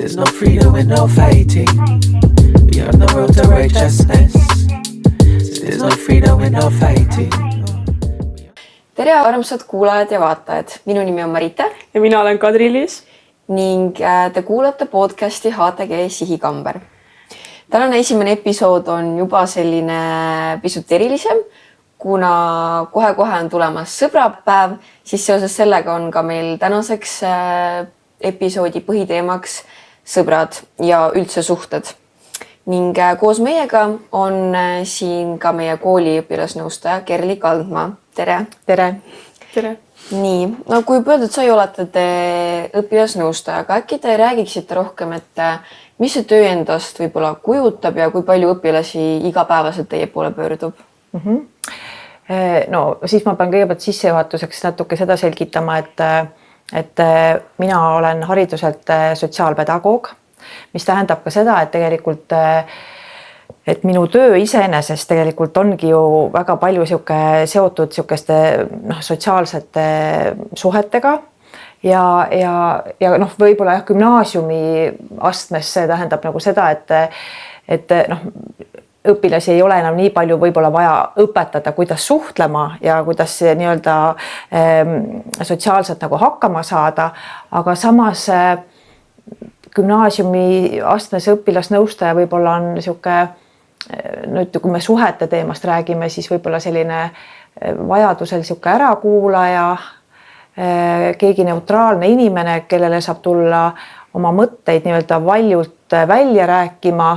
There's no freedom with no fighting. We on the road to righteousness. There's no freedom with no fighting. Tere armsad kuulajad ja vaatajad. Minu nimi on Marita. Ja mina olen Kadri-Liis. Ning te kuulate podcasti HTG Sihikamber. Tänane esimene episood on juba selline pisut erilisem, kuna kohe-kohe on tulemas sõbrapäev, siis seoses sellega on ka meil tänaseks episoodi põhiteemaks sõbrad ja üldse suhted. Ning koos meiega on siin ka meie kooli õpilasnõustaja Kerli Kaldmaa. Tere! Tere! Tere! Nii, no kui öeldud, sa olete te õpilasnõustaja, aga äkki te räägiksite rohkem, et mis see töö endast võib-olla kujutab ja kui palju õpilasi igapäevaselt teie poole pöördub? No siis ma pean kõigepealt sissejuhatuseks natuke seda selgitama, et mina olen hariduselt sotsiaalpedagoog, mis tähendab ka seda, et tegelikult et minu töö iseenesest tegelikult ongi ju väga palju seotud sotsiaalsete suhetega ja võib-olla gümnaasiumi astmes see tähendab nagu seda, et õpilasi ei ole enam nii palju võib-olla vaja õpetada, kuidas suhtlema ja kuidas nii-öelda sotsiaalselt nagu hakkama saada, aga samas gümnaasiumi astmes õpilasnõustaja võib-olla on nüüd, kui me suhete teemast räägime, siis võib-olla selline vajadusel ärakuulaja, keegi neutraalne inimene, kellele saab tulla oma mõtteid nii-öelda valjult välja rääkima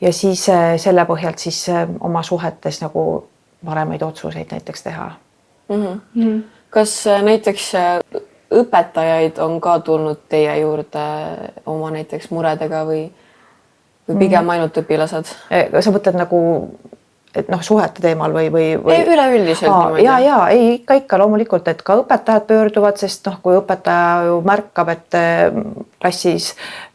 ja siis selle põhjalt siis oma suhetes nagu paremaid otsuseid näiteks teha. Kas näiteks õpetajaid on ka tulnud teie juurde oma näiteks muredega või pigem ainult õpilased? Sa mõtled nagu, et suhete teemal või? Ei, üleüldiselt. Ikka loomulikult, et ka õpetajad pöörduvad, sest kui õpetaja ju märkab, et klassis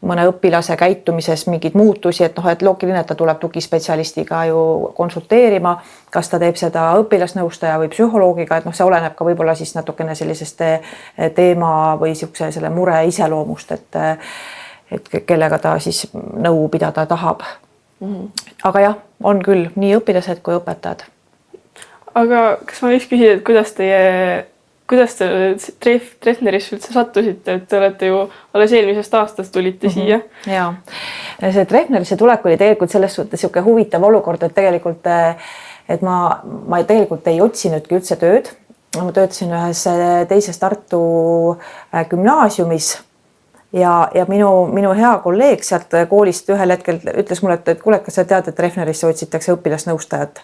mõne õpilase käitumises mingid muutusi, et loogiline, et ta tuleb tugispetsialistiga ju konsulteerima, kas ta teeb seda õpilasnõustaja või psühholoogiga, et see oleneb ka võib-olla siis natukene sellisest teema või selle mure iseloomust, et kellega ta siis nõu pidada tahab. Aga jah, on küll nii õpilased kui õpetajad. Aga kas ma võiks küsida, et kuidas te Treffnerisse üldse sattusite, et te olete ju alles eelmisest aastast tulite siia? Jaa, see Treffnerisse tulek oli tegelikult selles suhtes huvitav olukord, et tegelikult et ma tegelikult ei otsinudki üldse tööd. Ma töötasin ühes teises Tartu gümnaasiumis ja minu hea kolleeg sealt koolist ühel hetkel ütles mulle, et kuule, kas sa tead, et Treffnerisse otsitakse õpilasnõustajat.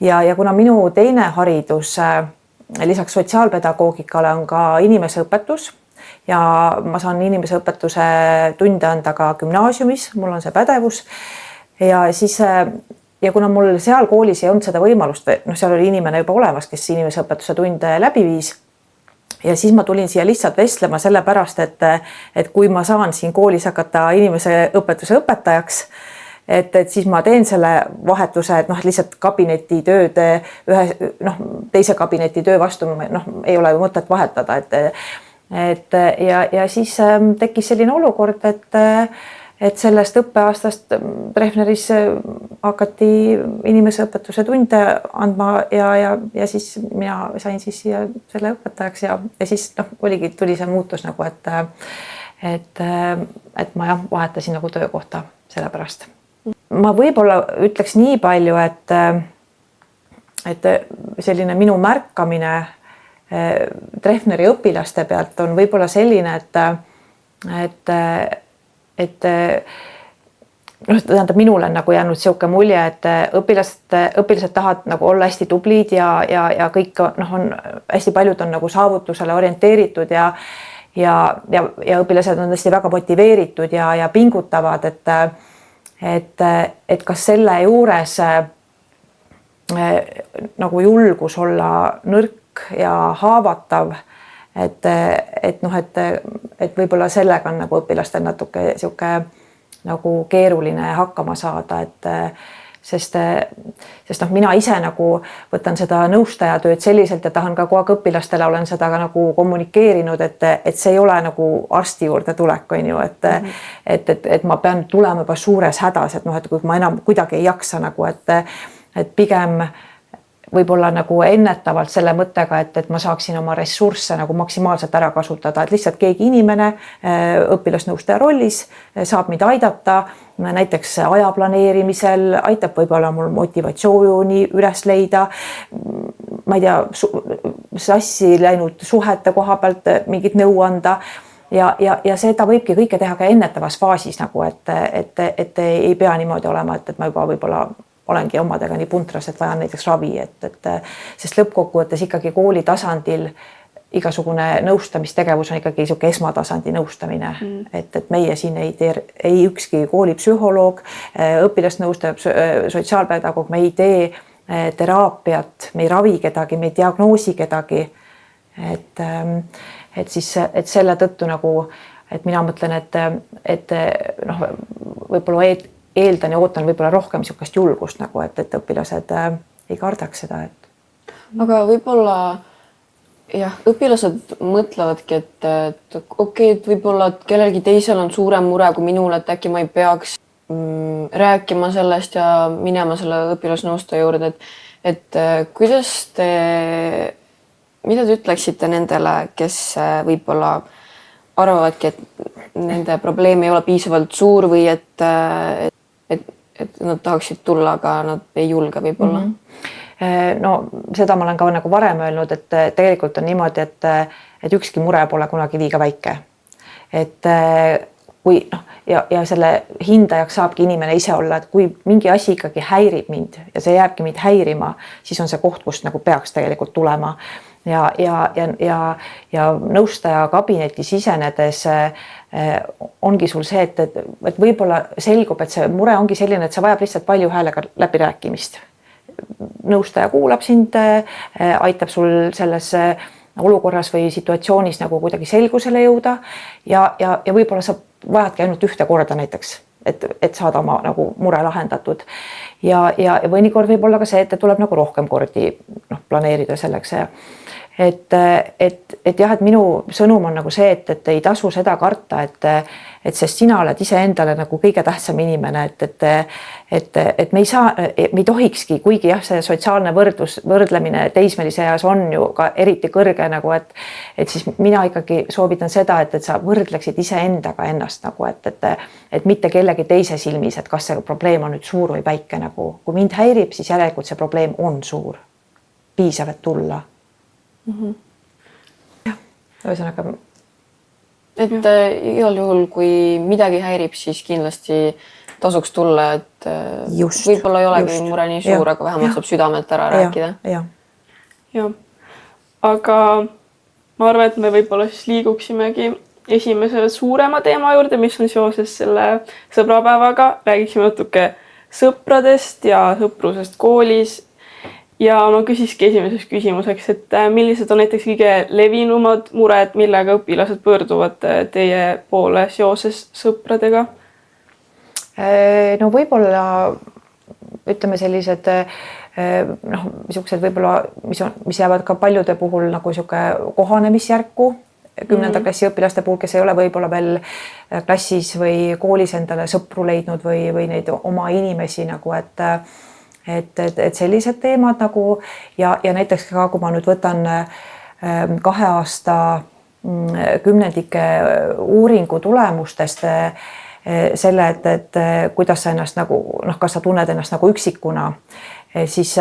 Ja kuna minu teine haridus lisaks sotsiaalpedagoogikale on ka inimeseõpetus ja ma saan inimeseõpetuse tunde anda ka gümnaasiumis, mul on see pädevus ja kuna mul seal koolis ei olnud seda võimalust, seal oli inimene juba olemas, kes inimeseõpetuse tunde läbi viis. Ja siis ma tulin siia lihtsalt vestlema sellepärast, et kui ma saan siin koolis hakata inimese õpetuse õpetajaks, et siis ma teen selle vahetuse, et lihtsalt kabinetitööd teise kabineti töö vastu ei ole ju mõtet vahetada. Ja siis tekkis selline olukord, et sellest õppeaastast Treffneris hakati inimeseõpetuse tunde andma ja siis mina sain siis siia selle õpetajaks ja siis tuli see muutus nagu, et ma vahetasin nagu töökohta selle pärast. Ma võib-olla ütleks nii palju, et selline minu märkamine Treffneri õpilaste pealt on võib-olla selline, et tähendab, minule on nagu jäänud selline mulje, et õpilased tahavad nagu olla hästi tublid ja kõik on hästi paljud on nagu saavutusele orienteeritud ja õpilased on hästi väga motiveeritud ja pingutavad, et kas selle juures nagu julgus olla nõrk ja haavatav, et võib-olla sellega on nagu õpilastel natuke nagu keeruline hakkama saada, sest noh, mina ise nagu võtan seda nõustajatööd selliselt ja tahan ka kogu aeg õpilastele olen seda ka nagu kommunikeerinud, et see ei ole nagu arsti juurde tulek, on ju, et ma pean tulema juba suures hädas, et noh, et kui ma enam kuidagi ei jaksa nagu, et pigem võib-olla nagu ennetavalt selle mõttega, et ma saaksin oma ressursse nagu maksimaalselt ära kasutada, et lihtsalt keegi inimene õpilasnõustaja rollis saab mind aidata, näiteks aja planeerimisel, aitab võib-olla mul motivatsiooni üles leida, ma ei tea, sassi läinud suhete koha pealt mingit nõu anda ja seda võibki kõike teha ka ennetavas faasis nagu, et ei pea niimoodi olema, et ma juba võib-olla olengi omadega nii puntras, et vajan näiteks ravi, sest lõppkokkuvõttes ikkagi kooli tasandil igasugune nõustamistegevus on ikkagi niisugune esmatasandi nõustamine, et meie siin ei ükski koolipsühholoog, õpilasnõustaja, sotsiaalpedagoog, me ei tee teraapiat, me ei ravi kedagi, me ei diagnoosi kedagi. Et selle tõttu nagu, et mina mõtlen, et noh, võib-olla eeldan ja ootan võib-olla rohkem niisugust julgust nagu, et õpilased ei kardaks seda, et. Aga võib-olla jah, õpilased mõtlevadki, et okei, et võib-olla kellelgi teisel on suurem mure kui minul, et äkki ma ei peaks rääkima sellest ja minema selle õpilasnõustaja juurde, et kuidas mida te ütleksite nendele, kes võib-olla arvavadki, et nende probleem ei ole piisavalt suur või et nad tahaksid tulla, aga nad ei julge võib-olla? No seda ma olen ka nagu varem öelnud, et tegelikult on niimoodi, et ükski mure pole kunagi liiga väike. Et kui noh, ja selle hindajaks saabki inimene ise olla, et kui mingi asi ikkagi häirib mind ja see jääbki mind häirima, siis on see koht, kust nagu peaks tegelikult tulema. Ja nõustaja kabineti sisenedes ongi sul see, et võib-olla selgub, et see mure ongi selline, et sa vajab lihtsalt palju häälega läbirääkimist. Nõustaja kuulab sind, aitab sul selles olukorras või situatsioonis nagu kuidagi selgusele jõuda ja võib-olla sa vajadki ainult ühte korda näiteks, et saada oma nagu mure lahendatud. Ja mõnikord võib olla ka see, et tuleb nagu rohkem kordi planeerida selleks. Et jah, et minu sõnum on nagu see, et ei tasu seda karta, et sest sina oled iseendale nagu kõige tähtsam inimene, et me ei tohikski, kuigi jah, see sotsiaalne võrdlemine teismelise eas on ju ka eriti kõrge nagu, et siis mina ikkagi soovitan seda, et sa võrdleksid iseendaga ennast nagu, et mitte kellegi teise silmis, et kas see probleem on nüüd suur või väike nagu, kui mind häirib, siis järelikult see probleem on suur, piisav, et tulla. Jah, ühesõnaga. Et igal juhul, kui midagi häirib, siis kindlasti tasuks tulla, et võib-olla ei olegi mure nii suur, aga vähemalt saab südamelt ära rääkida. Ja. Aga ma arvan, et me võib-olla siis liiguksimegi esimese suurema teema juurde, mis on seoses selle sõbrapäevaga. Räägiksime natuke sõpradest ja sõprusest koolis. Ja ma küsiski esimeses küsimuseks, et millised on näiteks kõige levinumad mured, millega õpilased pöörduvad teie poole seoses sõpradega? No võib-olla ütleme sellised niisugused võib-olla, mis jäävad ka paljude puhul nagu niisugune kohanemisjärku 10. klassi õpilaste puhul, kes ei ole võib-olla veel klassis või koolis endale sõpru leidnud või neid oma inimesi nagu, et sellised teemad nagu ja näiteks ka, kui ma nüüd võtan 2 aasta kümnendike uuringu tulemustest selle, et kuidas sa ennast nagu, kas sa tunned ennast nagu üksikuna, siis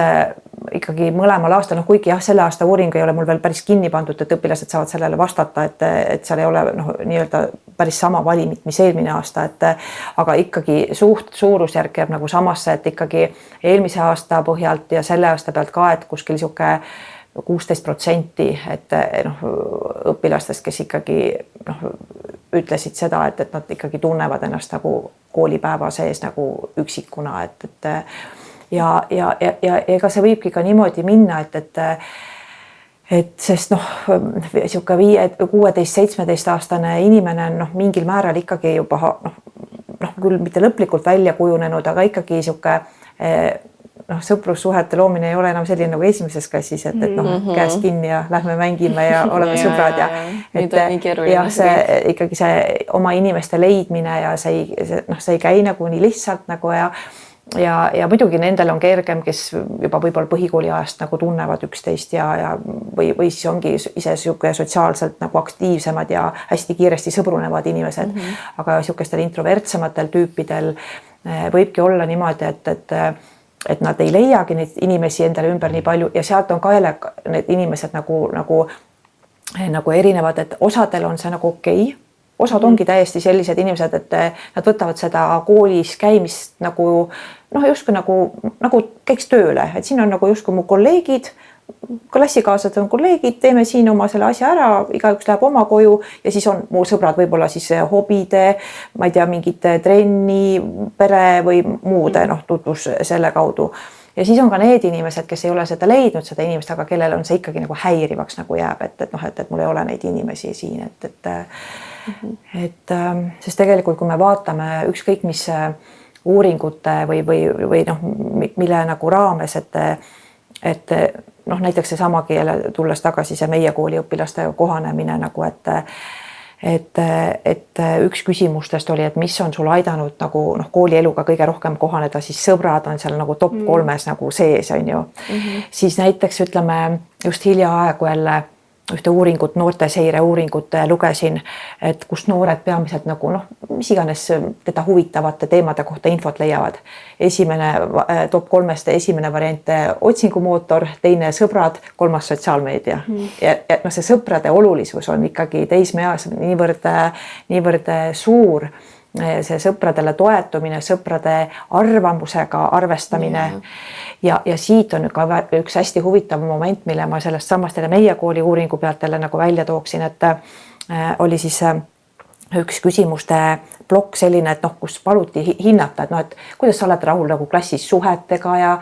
ikkagi mõlemal aastal, kuigi jah, selle aasta uuring ei ole mul veel päris kinni pandud, et õpilased saavad sellele vastata, et seal ei ole nii-öelda päris sama valimit, mis eelmine aasta, aga ikkagi suurusjärk jääb nagu samasse, et ikkagi eelmise aasta põhjalt ja selle aasta pealt ka, et kuskil niisugune 16%, et õpilastest, kes ikkagi ütlesid seda, et nad ikkagi tunnevad ennast nagu koolipäeva sees nagu üksikuna, ja ega see võibki ka niimoodi minna, et sest sihuke 16-17 aastane inimene on mingil määral ikkagi juba küll mitte lõplikult välja kujunenud, aga ikkagi sihuke noh, sõprussuhete loomine ei ole enam selline nagu esimeses klassis, et noh, käest kinni ja lähme mängime ja oleme sõbrad ja ja see ikkagi see oma inimeste leidmine ja see ei käi nagu nii lihtsalt nagu ja muidugi nendel on kergem, kes juba võib-olla põhikooli ajast nagu tunnevad üksteist või siis ongi ise niisugune sotsiaalselt nagu aktiivsemad ja hästi kiiresti sõbrunevad inimesed. Aga niisugustel introvertsematel tüüpidel võibki olla niimoodi, et nad ei leiagi neid inimesi endale ümber nii palju ja sealt on ka jälle need inimesed nagu erinevad, et osadel on see nagu okei. Osad ongi täiesti sellised inimesed, et nad võtavad seda koolis käimist nagu justkui nagu käiks tööle, et siin on nagu justkui mu kolleegid, klassikaaslased on kolleegid, teeme siin oma selle asja ära, igaüks läheb oma koju ja siis on mu sõbrad võib-olla siis hobide, ma ei tea, mingite trenni, pere või muude tutvus selle kaudu. Ja siis on ka need inimesed, kes ei ole seda leidnud, seda inimest, aga kellel on see ikkagi nagu häirivaks nagu jääb, et mul ei ole neid inimesi siin, sest tegelikult, kui me vaatame ükskõik mis uuringute või mille nagu raames, et näiteks see samagi jälle tulles tagasi see meie kooli õpilastega kohanemine nagu, et üks küsimustest oli, et mis on sul aidanud nagu koolieluga kõige rohkem kohaneda, siis sõbrad on seal nagu top 3 nagu sees, on ju. Siis näiteks ütleme just hiljaaegu jälle ühte uuringut, noorteseire uuringut lugesin, et kus noored peamiselt nagu mis iganes teda huvitavate teemade kohta infot leiavad. Esimene top 3 esimene variant otsingumootor, teine sõbrad, 3 sotsiaalmeedia. Ja see sõprade olulisus on ikkagi teismeeas niivõrd suur, see sõpradele toetumine, sõprade arvamusega arvestamine. Ja siit on ka üks hästi huvitav moment, mille ma sellest samast meie kooli uuringu pealt jälle nagu välja tooksin, et oli siis üks küsimuste plokk selline, et kus paluti hinnata, et kuidas sa oled rahul nagu klassis suhetega ja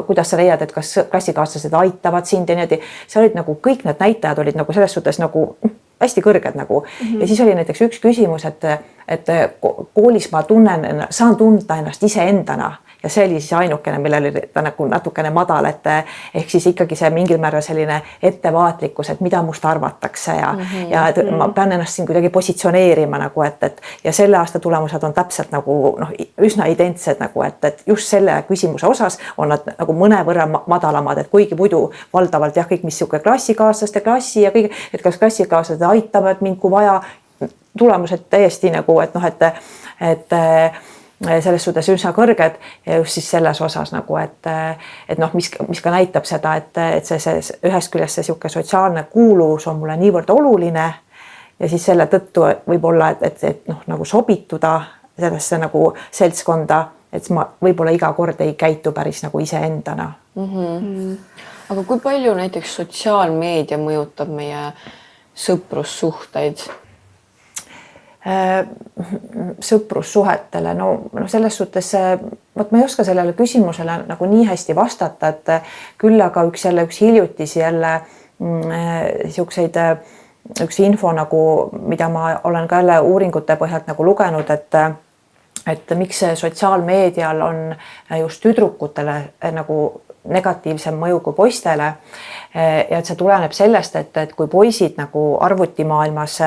kuidas sa leiad, et kas klassikaaslased aitavad sind ja niimoodi. See olid nagu kõik need näitajad olid nagu selles suhtes nagu hästi kõrged nagu. Ja siis oli näiteks üks küsimus, et koolis ma saan tunda ennast iseendana. Ja see oli siis ainukene, millel oli ta nagu natukene madal, et ehk siis ikkagi see mingil määral selline ettevaatlikkus, et mida must arvatakse ja ma pean ennast siin kuidagi positsioneerima nagu, et ja selle aasta tulemused on täpselt nagu üsna identsed nagu, et just selle küsimuse osas on nad nagu mõnevõrra madalamad, et kuigi muidu valdavalt jah, kõik mis klassikaaslaste klassi ja kõik, et kas klassikaaslased aitavad mind, kui vaja, tulemused täiesti nagu, et selles suhtes üsna kõrged ja just siis selles osas nagu, et mis ka näitab seda, et see ühest küljest see niisugune sotsiaalne kuuluvus on mulle niivõrd oluline ja siis selle tõttu võib olla, et nagu sobituda sellesse nagu seltskonda, et ma võib-olla iga kord ei käitu päris nagu iseendana. Aga kui palju näiteks sotsiaalmeedia mõjutab meie sõprussuhteid? Sõprussuhetele, selles suhtes ma ei oska sellele küsimusele nagu nii hästi vastata, et küll aga üks hiljutis jälle üks info nagu, mida ma olen ka jälle uuringute põhjalt nagu lugenud, et miks sotsiaalmeedial on just tüdrukutele nagu negatiivsem mõju kui poistele ja et see tuleneb sellest, et kui poisid nagu arvutimaailmas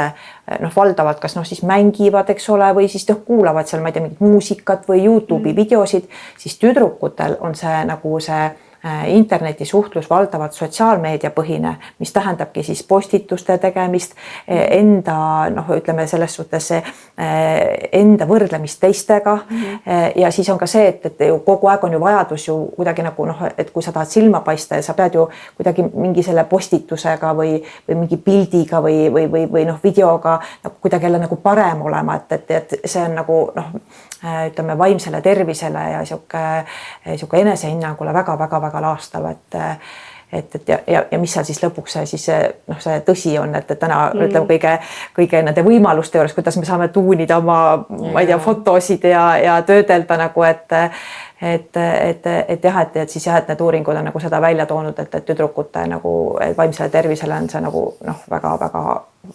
valdavalt kas siis mängivad, eks ole, või siis kuulavad seal, ma ei tea, mingit muusikat või YouTube'i videosid, siis tüdrukutel on see nagu see internetisuhtlus valdavalt sotsiaalmeedia põhine, mis tähendabki siis postituste tegemist, enda, ütleme selles suhtes enda võrdlemist teistega ja siis on ka see, et ju kogu aeg on ju vajadus ju kuidagi nagu et kui sa tahad silma paista ja sa pead ju kuidagi mingi selle postitusega või mingi pildiga või videoga kuidagi jälle nagu parem olema, et see on nagu ütleme vaimsele tervisele ja sihuke enesehinnangule väga-väga-väga laastav, ja mis seal siis lõpuks see tõsi on, et täna ütleme kõige nende võimaluste juures, kuidas me saame tuunida oma, ma ei tea, fotosid ja töödelda nagu, et siis jah, et need uuringud on nagu seda välja toonud, et tüdrukute nagu vaimsele tervisele on see nagu väga-väga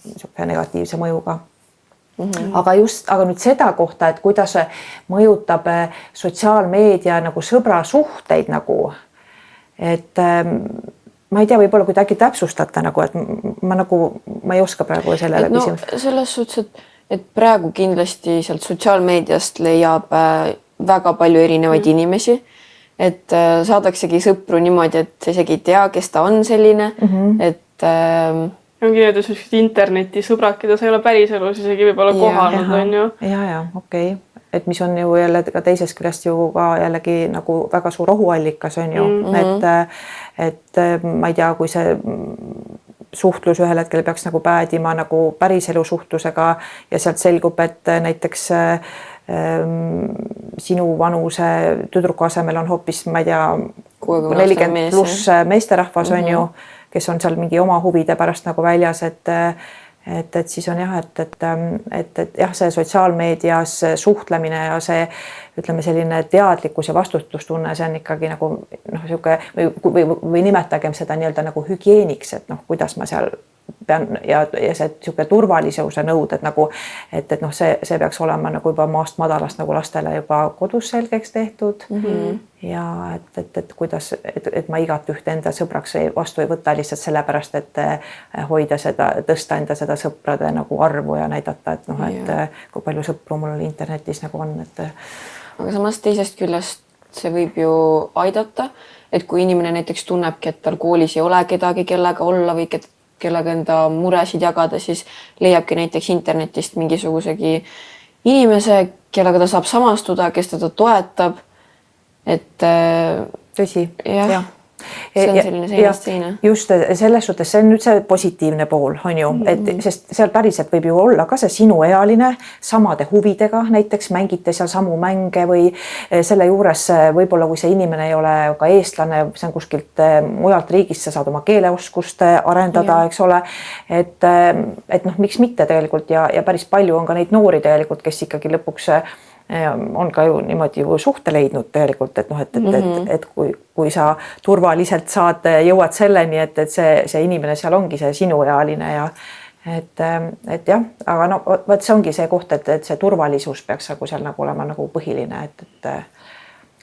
niisugune negatiivse mõjuga. aga nüüd seda kohta, et kuidas mõjutab sotsiaalmeedia nagu sõbrasuhteid nagu, et ma ei tea, võib-olla kui te äkki täpsustate nagu, et ma ei oska praegu sellele küsimusele. Selles suhtes, et praegu kindlasti sealt sotsiaalmeediast leiab väga palju erinevaid inimesi, et saadaksegi sõpru niimoodi, et sa isegi ei tea, kes ta on selline, et ongi need sellised internetisõbrad, keda sa ei ole päriselus isegi võib-olla kohanud, on ju. Ja, okei. Et mis on ju jälle ka teisest küljest ju ka jällegi nagu väga suur ohuallikas on ju, et ma ei tea, kui see suhtlus ühel hetkel peaks nagu päädima nagu päriselu suhtlusega ja sealt selgub, et näiteks sinu vanuse tüdruku asemel on hoopis, ma ei tea, 40 pluss meesterahvas on ju, kes on seal mingi oma huvide pärast nagu väljas, et siis on jah, et jah, see sotsiaalmeedias suhtlemine ja see, ütleme, selline teadlikkus ja vastutustunne, see on ikkagi nagu sihuke või nimetagem seda nii-öelda nagu hügieeniks, et kuidas ma seal pean ja see sihuke turvalisuse nõuded nagu, et see peaks olema nagu juba maast madalast nagu lastele juba kodus selgeks tehtud ja et kuidas, et ma igat ühte enda sõbraks vastu ei võta lihtsalt sellepärast, et hoida seda, tõsta enda seda sõprade nagu arvu ja näidata, et kui palju sõpru mul internetis nagu on, et. Aga samas teisest küljest see võib ju aidata, et kui inimene näiteks tunnebki, et tal koolis ei ole kedagi, kellega olla või kellega enda muresid jagada, siis leiabki näiteks internetist mingisugusegi inimese, kellega ta saab samastuda, kes teda toetab. Et tõsi, jah. See on selline seinast seina. Just selles suhtes, see on nüüd see positiivne pool, on ju, et sest seal päriselt võib ju olla ka see sinuealine samade huvidega, näiteks mängite seal samu mänge või selle juures võib-olla, kui see inimene ei ole ka eestlane, see on kuskilt mujalt riigist, sa saad oma keeleoskust arendada, eks ole, et miks mitte tegelikult ja päris palju on ka neid noori tegelikult, kes ikkagi lõpuks on ka ju niimoodi suhte leidnud tegelikult, et kui sa turvaliselt jõuad selleni, et see inimene seal ongi see sinuealine ja et jah, aga vaat see ongi see koht, et see turvalisus peaks nagu seal nagu olema nagu põhiline, et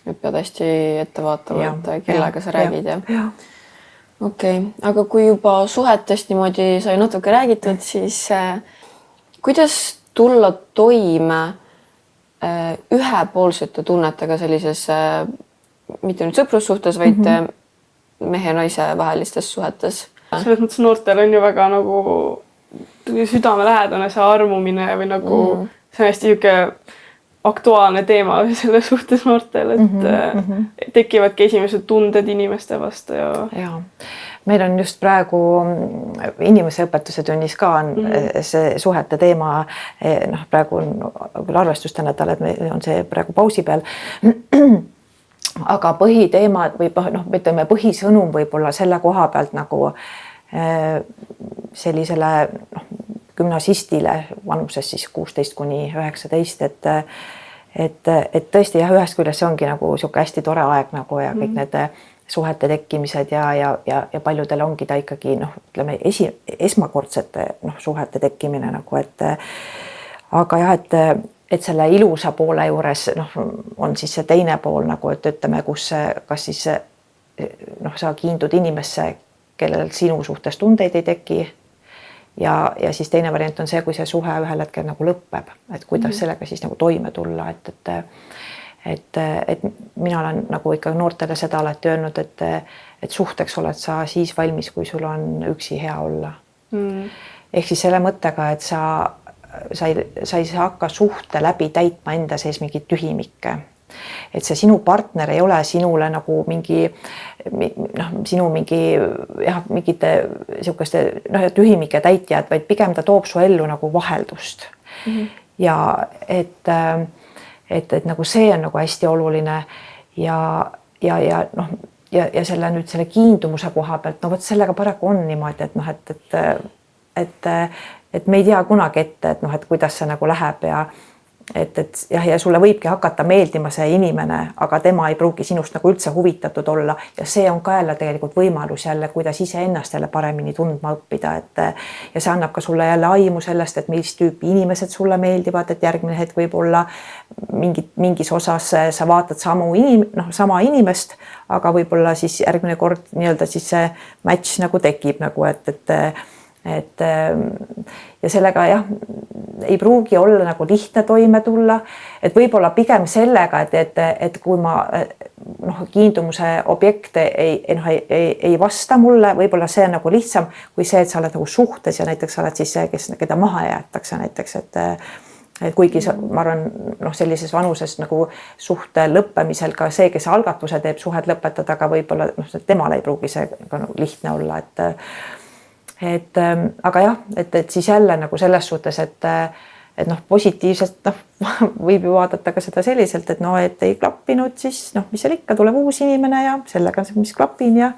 pead hästi ettevaatavalt, kellega sa räägid ja. Okei, aga kui juba suhetest niimoodi sai natuke räägitud, siis kuidas tulla toime ühepoolsete tunnetega sellises mitte nüüd sõprussuhtes, vaid mehe ja naise vahelistes suhetes. Selles mõttes noortel on ju väga nagu südamelähedane see armumine või nagu see on hästi niisugune aktuaalne teema selle suhtes noortel, et tekivadki esimesed tunded inimeste vastu ja. Meil on just praegu inimeseõpetuse tunnis ka on see suhete teema, praegu on küll arvestustänädal, et meil on see praegu pausi peal, aga põhiteema või ütleme põhisõnum võib-olla selle koha pealt nagu sellisele gümnasistile vanuses siis 16 kuni 19, et tõesti jah, ühest küljest see ongi nagu sihuke hästi tore aeg nagu ja kõik need suhete tekkimised ja paljudel ongi ta ikkagi ütleme esmakordsete suhete tekkimine nagu, et aga jah, et selle ilusa poole juures on siis see teine pool nagu, et ütleme, kus kas siis sa kiindud inimesse, kellel sinu suhtes tundeid ei teki ja siis teine variant on see, kui see suhe ühel hetkel nagu lõpeb, et kuidas sellega siis nagu toime tulla, et mina olen nagu ikka noortele seda alati öelnud, et suhteks oled sa siis valmis, kui sul on üksi hea olla. Ehk siis selle mõttega, et sa ei hakka suhte läbi täitma enda sees mingit tühimikke. Et see sinu partner ei ole sinule nagu mingite sihukeste tühimike täitjad, vaid pigem ta toob su ellu nagu vaheldust. Ja et nagu see on nagu hästi oluline ja selle kiindumuse koha pealt, võt sellega paraku on niimoodi, et me ei tea kunagi ette, et kuidas see nagu läheb et jah, ja sulle võibki hakata meeldima see inimene, aga tema ei pruugi sinust nagu üldse huvitatud olla ja see on ka jälle tegelikult võimalus jälle, kuidas iseennast jälle paremini tundma õppida, et ja see annab ka sulle jälle aimu sellest, et millist tüüpi inimesed sulle meeldivad, et järgmine hetk võib olla mingis osas sa vaatad sama inimest, aga võib-olla siis järgmine kord nii-öelda siis see match nagu tekib nagu, et ja sellega jah, ei pruugi olla nagu lihtne toime tulla, et võib-olla pigem sellega, et kui ma kiindumuse objekt ei vasta mulle, võib-olla see on nagu lihtsam kui see, et sa oled nagu suhtes ja näiteks sa oled siis see, keda maha jäetakse näiteks, et kuigi ma arvan, sellises vanuses nagu suhte lõppemisel ka see, kes algatuse teeb suhet lõpetada, aga võib-olla temal ei pruugi see nagu lihtne olla, aga jah, et siis jälle nagu selles suhtes, et positiivselt võib ju vaadata ka seda selliselt, et ei klappinud, siis mis seal ikka, tuleb uus inimene ja sellega, mis klapin ja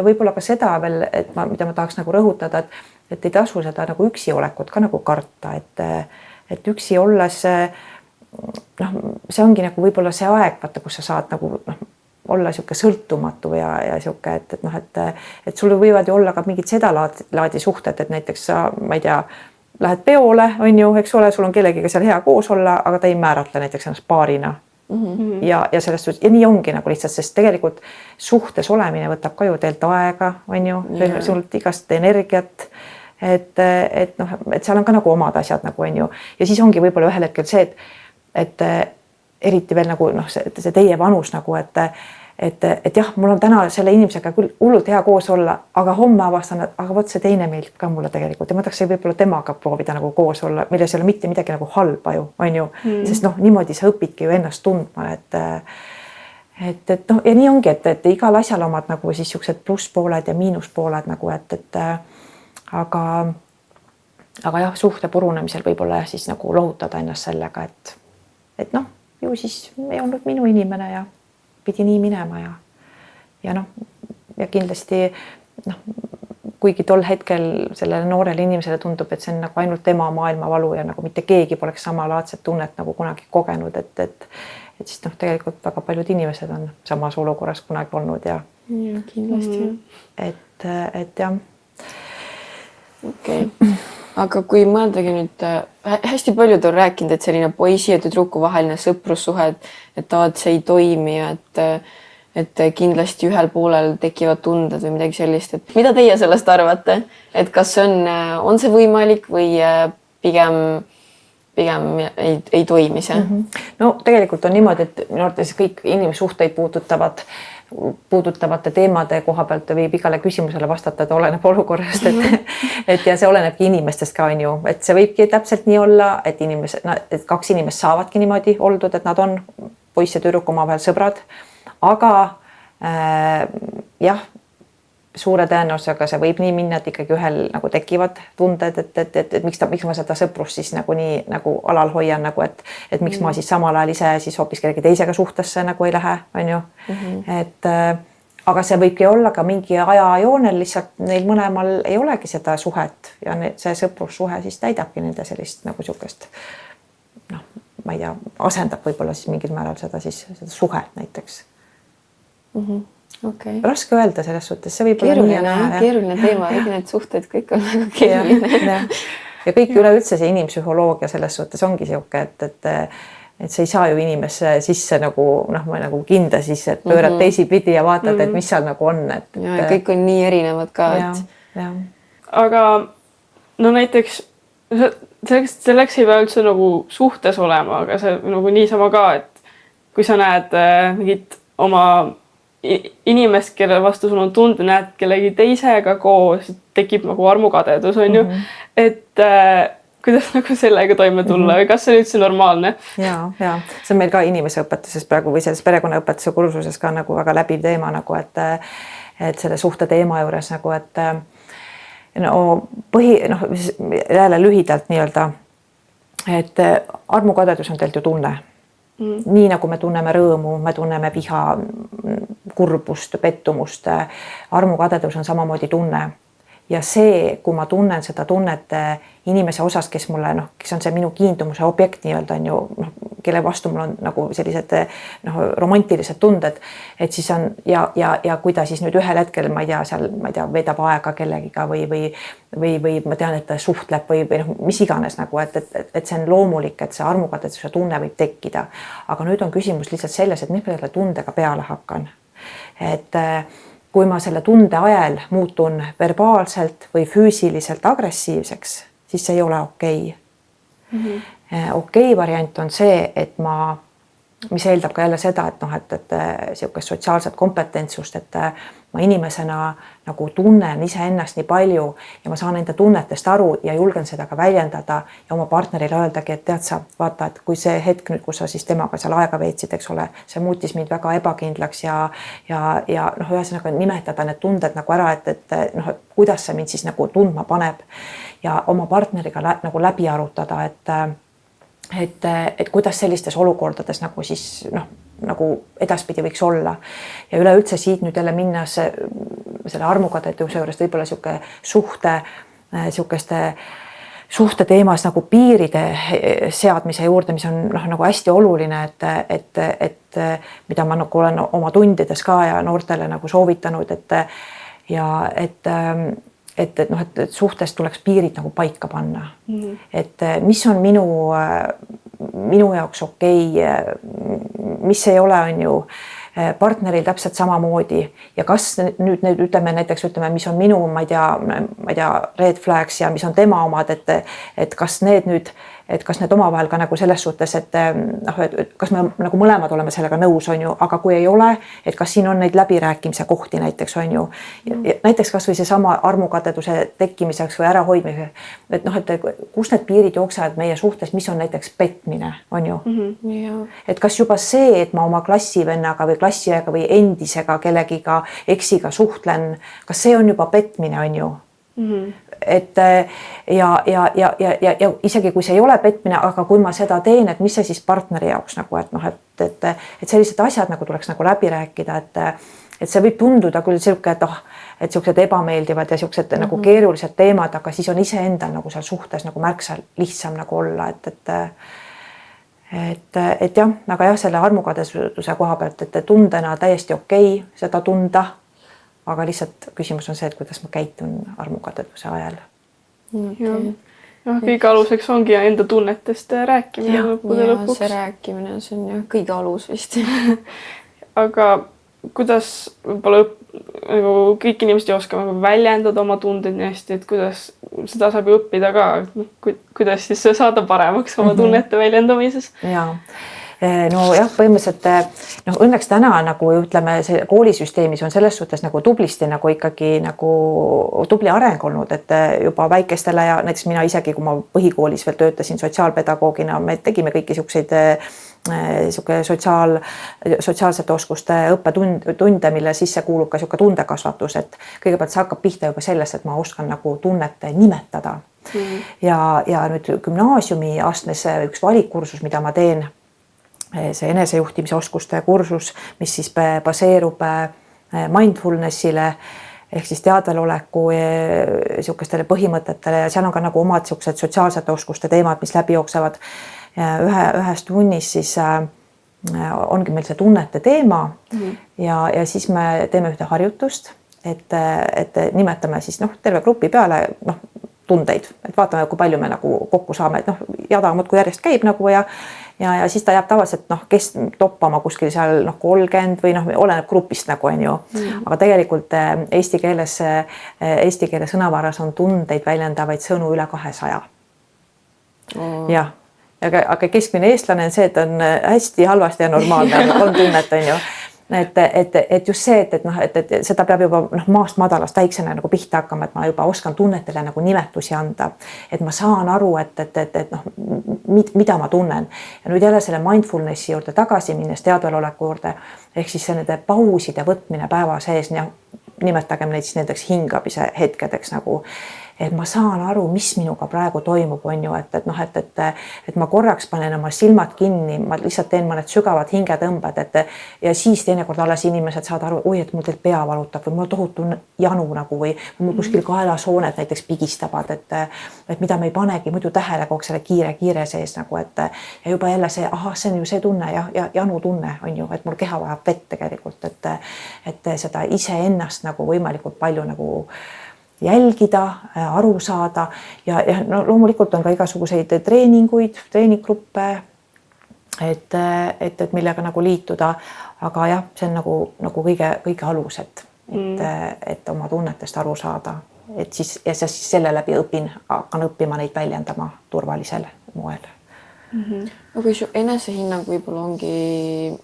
võib-olla ka seda veel, mida ma tahaks nagu rõhutada, et ei tasu seda nagu üksi olekut ka nagu karta, et üksi olles see ongi nagu võib-olla see aeg, vaata, kus sa saad nagu olla sihuke sõltumatu ja sihuke, et sul võivad ju olla ka mingid seda laadi suhted, et näiteks sa, ma ei tea, lähed peole, on ju, eks ole, sul on kellegiga seal hea koos olla, aga ta ei määratle näiteks ennast paarina. Ja sellest suhtes, ja nii ongi nagu lihtsalt, sest tegelikult suhtes olemine võtab ka ju tegelikult aega, on ju, sult igast energiat, et seal on ka nagu omad asjad nagu, on ju, ja siis ongi võib-olla ühel hetkel see, et eriti veel nagu see teie vanus nagu, et jah, mul on täna selle inimesega küll hullult hea koos olla, aga homme avastan, aga vot see teine meeldib ka mulle tegelikult ja ma tahaks võib-olla temaga proovida nagu koos olla, milles ei ole mitte midagi nagu halba ju, on ju, sest niimoodi sa õpidki ju ennast tundma, et ja nii ongi, et igal asjal omad nagu siis siuksed plusspooled ja miinuspooled nagu, aga jah, suhte purunemisel võib-olla jah, siis nagu lohutada ennast sellega, et ju siis ei olnud minu inimene ja pidi nii minema ja kindlasti kuigi tol hetkel sellele noorele inimesele tundub, et see on nagu ainult tema maailmavalu ja nagu mitte keegi poleks samalaadset tunnet nagu kunagi kogenud, et siis tegelikult väga paljud inimesed on samas olukorras kunagi olnud ja kindlasti. Et jah. Okei. Aga kui mõeldagi nüüd, hästi paljud on rääkinud, et selline poisi ja tüdruku vaheline sõprussuhe, et see ei toimi ja et kindlasti ühel poolel tekivad tunded või midagi sellist, et mida teie sellest arvate, et kas on see võimalik või pigem ei toimi see? No tegelikult on niimoodi, et minu arvates kõik inimsuhteid puudutavate teemade koha pealt võib igale küsimusele vastata, et oleneb olukorrast, et ja see olenebki inimestest ka, on ju, et see võibki täpselt nii olla, et kaks inimest saavadki niimoodi oldud, et nad on poiss ja tüdruk omavahel sõbrad, aga jah, suure tõenäosusega see võib nii minna, et ikkagi ühel nagu tekivad tunded, et miks ma seda sõprust siis nagu nii nagu alal hoian, nagu et miks ma siis samal ajal ise siis hoopis kellegi teisega suhtesse nagu ei lähe, on ju. Et aga see võibki olla ka mingi ajajoonel, lihtsalt neil mõlemal ei olegi seda suhet ja see sõprussuhe siis täidabki nende sellist nagu sihukest ma ei tea, asendab võib-olla siis mingil määral seda suhet näiteks. Okay. Raske öelda selles suhtes, see võib keeruline teema, need suhted kõik on väga keeruline. Ja kõik üleüldse see inimpsühholoogia selles suhtes ongi sihuke, et sa ei saa ju inimesse sisse nagu kinda siis, et pöörad teisipidi ja vaatad, et mis seal nagu on. Ja kõik on nii erinevad ka. Aga näiteks selleks ei pea üldse nagu suhtes olema, aga see nagu niisama ka, et kui sa näed mingit oma inimest, kelle vastu sul on tunde, näed kellegi teisega koos, tekib nagu armukadedus, on ju, et kuidas nagu sellega toime tulla või kas see on üldse normaalne? Ja, see on meil ka inimeseõpetuses praegu või selles perekonnaõpetuse kursuses ka nagu väga läbiv teema, nagu et selle suhte teema juures nagu, et jälle lühidalt nii-öelda, et armukadedus on tegelikult ju tunne. Nii nagu me tunneme rõõmu, me tunneme viha, kurbust, pettumust, armukadedus on samamoodi tunne ja see, kui ma tunnen seda tunnet inimese osas, kes mulle kes on see minu kiindumuse objekt nii-öelda on ju, kelle vastu mul on nagu sellised romantilised tunded, et siis on ja kui ta siis nüüd ühel hetkel, ma ei tea, veedab aega kellegiga või ma tean, et ta suhtleb või mis iganes nagu, et see on loomulik, et see armukadeduse tunne võib tekkida. Aga nüüd on küsimus lihtsalt selles, et mis ma selle tundega peale hakkan. Et kui ma selle tunde ajal muutun verbaalselt või füüsiliselt agressiivseks, siis see ei ole okei. Okei variant on see, et mis eeldab ka jälle seda, et niisugust sotsiaalset kompetentsust, et ma inimesena nagu tunnen iseennast nii palju ja ma saan enda tunnetest aru ja julgen seda ka väljendada ja oma partnerile öeldagi, et tead sa, vaata, et kui see hetk nüüd, kus sa siis temaga seal aega veetsid, eks ole, see muutis mind väga ebakindlaks ja ühesõnaga nimetada need tunded nagu ära, et kuidas see mind siis nagu tundma paneb ja oma partneriga nagu läbi arutada, et kuidas sellistes olukordades nagu siis nagu edaspidi võiks olla ja üleüldse siit nüüd jälle minnas selle armukadeduse juures võib-olla suhte teemas nagu piiride seadmise juurde, mis on nagu hästi oluline, et mida ma nagu olen oma tundides ka ja noortele nagu soovitanud, et suhtes tuleks piirid nagu paika panna. Et mis on minu jaoks okei, mis ei ole, on ju partneril täpselt samamoodi ja kas nüüd ütleme, mis on minu, ma ei tea, red flags ja mis on tema omad, et kas need omavahel ka nagu selles suhtes, et kas me nagu mõlemad oleme sellega nõus, on ju, aga kui ei ole, et kas siin on neid läbirääkimise kohti näiteks, on ju, näiteks kas või seesama armukadeduse tekkimiseks või ärahoidmiseks, et kus need piirid jooksevad meie suhtes, mis on näiteks petmine, on ju. Et kas juba see, et ma oma klassivennaga või klassiaega või endisega kellegiga eksiga suhtlen, kas see on juba petmine, on ju? Et ja isegi kui see ei ole petmine, aga kui ma seda teen, et mis see siis partneri jaoks nagu, et sellised asjad nagu tuleks nagu läbi rääkida, et see võib tunduda küll selline, et sellised ebameeldivad ja sellised nagu keerulised teemad, aga siis on iseendal nagu seal suhtes nagu märksa lihtsam nagu olla, et jah, aga jah, selle armukadeduse koha pealt, et tundena täiesti okei seda tunda, aga lihtsalt küsimus on see, et kuidas ma käitun armukadeduse ajal. Kõige aluseks ongi enda tunnetest rääkimine lõpuks. See rääkimine, see on ju kõige alus vist. Aga kuidas võib-olla nagu kõik inimesed ei oska väljendada oma tundeid nii hästi, et kuidas seda saab ju õppida ka, kuidas siis saada paremaks oma tunnete väljendamises? Jaa. No jah, põhimõtteliselt õnneks täna nagu ütleme, see koolisüsteemis on selles suhtes nagu tublisti nagu ikkagi nagu tubli areng olnud, et juba väikestele ja näiteks mina isegi, kui ma põhikoolis veel töötasin sotsiaalpedagoogina, me tegime kõiki sotsiaalsete oskuste õppetunde, mille sisse kuulub ka tundekasvatus, et kõigepealt see hakkab pihta juba sellest, et ma oskan nagu tunnete nimetada. Ja nüüd gümnaasiumi astmes üks valikkursus, mida ma teen, see enesejuhtimise oskuste kursus, mis siis baseerub mindfulnessile ehk siis teadveloleku niisugustele põhimõtetele ja seal on ka nagu omad niisugused sotsiaalsete oskuste teemad, mis läbi jooksevad. Ühes tunnis siis ongi meil see tunnete teema ja siis me teeme ühte harjutust, et nimetame siis terve grupi peale tundeid, et vaatame, kui palju me nagu kokku saame, et jada muudkui järjest käib nagu ja siis ta jääb tavaliselt kes toppama kuskil seal 30 või oleneb grupist nagu on ju. Aga tegelikult eesti keele sõnavaras on tundeid väljendavaid sõnu üle 200. Jah, aga keskmine eestlane on see, et on hästi halvasti ja normaalne on tunnet, on ju. Et just see, et seda peab juba maast madalast väiksena nagu pihta hakkama, et ma juba oskan tunnetele nagu nimetusi anda, et ma saan aru, et mida ma tunnen. Ja nüüd jälle selle mindfulnessi juurde tagasi minnes teadveloleku juurde, ehk siis nende pauside võtmine päeva sees, nimetagem neid siis nendeks hingamise hetkedeks nagu, et ma saan aru, mis minuga praegu toimub, on ju, et noh, et ma korraks panen oma silmad kinni, ma lihtsalt teen mõned sügavad hingetõmbed, ja siis teinekord alles inimesed saavad aru, oi, et mul teil pea valutab või mul tohutu janu nagu või mul kuskil kaelasooned näiteks pigistavad, et mida me ei panegi muidu tähele kogu selle kiire sees nagu, et ja juba jälle see, see on ju see tunne ja janu tunne on ju, et mul keha vajab vett tegelikult, et seda iseennast nagu võimalikult palju nagu jälgida, aru saada ja no loomulikult on ka igasuguseid treeninguid, treeninggruppe, et millega nagu liituda, aga jah, see on nagu kõige alus, et oma tunnetest aru saada, et siis ja siis selle läbi hakkan õppima neid väljendama turvalisel moel. No kui su enesehinnang võib-olla ongi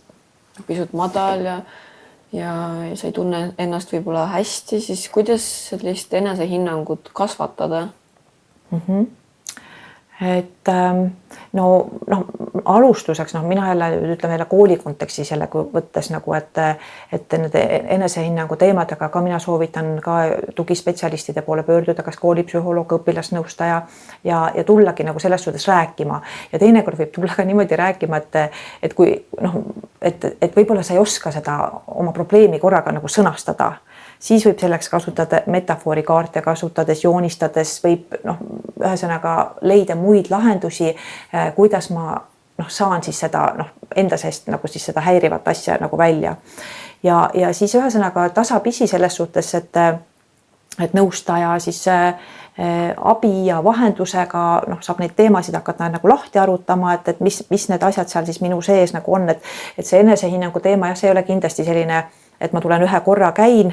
pisut madal ja sa ei tunne ennast võib-olla hästi, siis kuidas sellist enesehinnangut kasvatada? Et no alustuseks, mina jälle ütleme jälle kooli kontekstis jälle võttes nagu, et nende enesehinnangu teemadega ka mina soovitan ka tugispetsialistide poole pöörduda, kas koolipsühholoog, õpilasnõustaja ja tullagi nagu selles suhtes rääkima ja teinekord võib tulla ka niimoodi rääkima, et kui et võib-olla sa ei oska seda oma probleemi korraga nagu sõnastada, siis võib selleks kasutada metafoorikaarte kasutades, joonistades, võib ühesõnaga leida muid lahendusi, kuidas ma saan siis seda enda seest nagu siis seda häirivat asja nagu välja. Ja siis ühesõnaga tasapisi selles suhtes, et nõustaja siis abi ja vahendusega saab neid teemasid hakata nagu lahti arutama, et mis need asjad seal siis minu sees nagu on, et see enesehinnangu teema ja see ei ole kindlasti selline, et ma tulen ühe korra käin,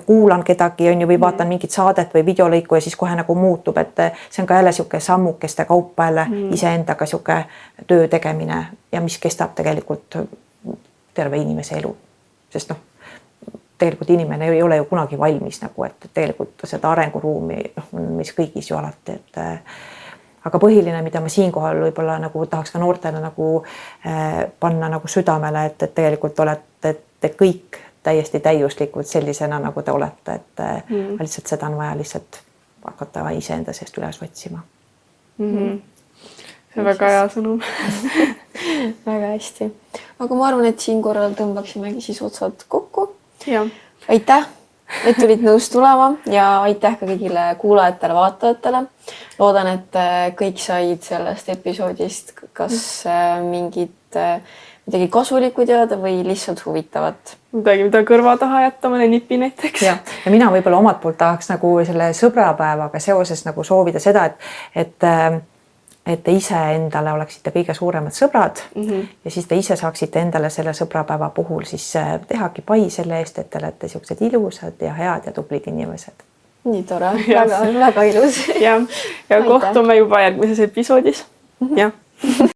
kuulan kedagi on ju või vaatan mingit saadet või videolõiku ja siis kohe nagu muutub, et see on ka jälle sihuke sammukeste kaupa jälle iseendaga sihuke töö tegemine ja mis kestab tegelikult terve inimese elu, sest tegelikult inimene ei ole ju kunagi valmis nagu, et tegelikult seda arenguruumi on meis kõigis ju alati, aga põhiline, mida ma siinkohal võib-olla nagu tahaks ka noortele nagu panna nagu südamele, et tegelikult olete te kõik täiesti täiuslikud sellisena, nagu te olete, et lihtsalt seda on vaja lihtsalt hakata iseenda seest üles otsima. See on väga hea sõnum. Väga hästi. Aga ma arvan, et siin korral tõmbaksimegi siis otsad kokku. Ja. Aitäh, et tulid nõus tulema ja aitäh ka kõigile kuulajatele, vaatajatele. Loodan, et kõik said sellest episoodist kas midagi kasulikku teada või lihtsalt huvitavat. Midagi, mida kõrva taha jätta, mõne nipi näiteks. Ja mina võib-olla omalt poolt tahaks nagu selle sõbrapäevaga seoses nagu soovida seda, et te ise endale oleksite kõige suuremad sõbrad ja siis te ise saaksite endale selle sõbrapäeva puhul siis tehagi pai selle eest, et te olete siuksed ilusad ja head ja tublid inimesed. Nii tore, väga ilus. Ja kohtume juba järgmises episoodis. Ja.